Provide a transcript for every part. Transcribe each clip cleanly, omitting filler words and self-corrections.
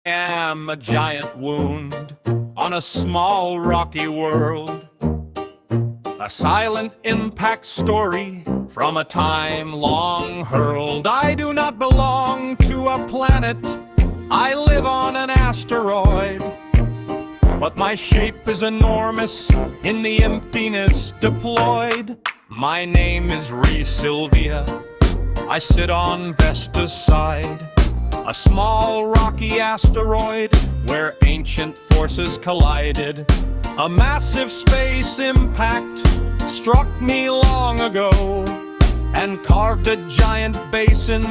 Am a giant wound on a small rocky world, a silent impact story from a time long hurled. I do not belong to a planet, I live on an asteroid, but my shape is enormous in the emptiness deployed. My name is Rheasilvia, I sit on Vesta's side, a small rocky asteroid where ancient forces collided. A massive space impact struck me long ago and carved a giant basin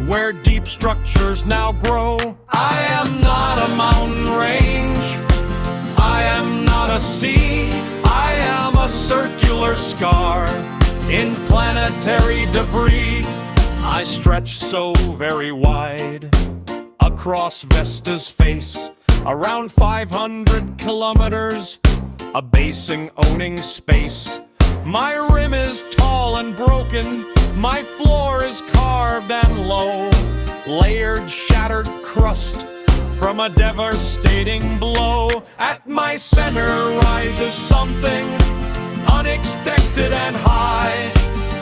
where deep structures now grow. I am not a mountain range, I am not a sea, I am a circular scar in planetary debris. I stretch so very wide across Vesta's face, around 500 kilometers, a basin owning space. My rim is tall and broken, my floor is carved and low, layered shattered crust from a devastating blow. At my center rises something unexpected and high,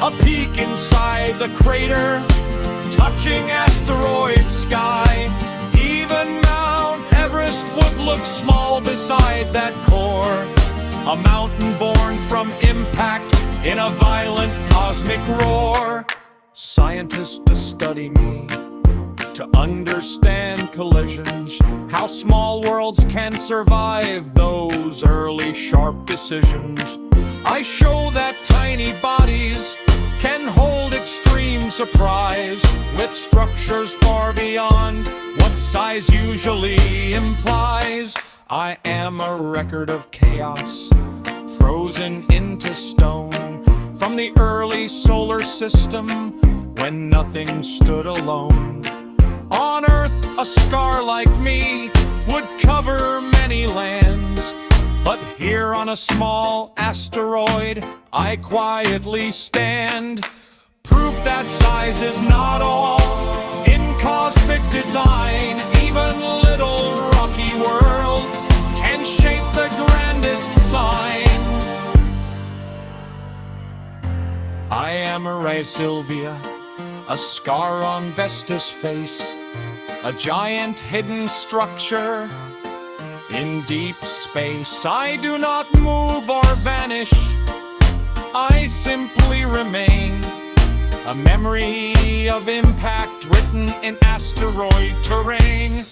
a peak inside the crater, touching asteroid sky. Even Mount Everest would look small beside that core, a mountain born from impact in a violent cosmic roar. Scientists study me to understand collisions, how small worlds can survive those early sharp decisions. I show that tiny bodies can hold extreme surprise, with structures far beyond what size usually implies. I am a record of chaos, frozen into stone, from the early solar system when nothing stood alone. On Earth, a scar like me would cover many lands, but here on a small asteroid, I quietly stand. Proof that size is not all in cosmic design. Even little rocky worlds can shape the grandest sign. I am a Rheasilvia, a scar on Vesta's face, a giant hidden structure in deep space. I do not move or vanish, I simply remain, a memory of impact written in asteroid terrain.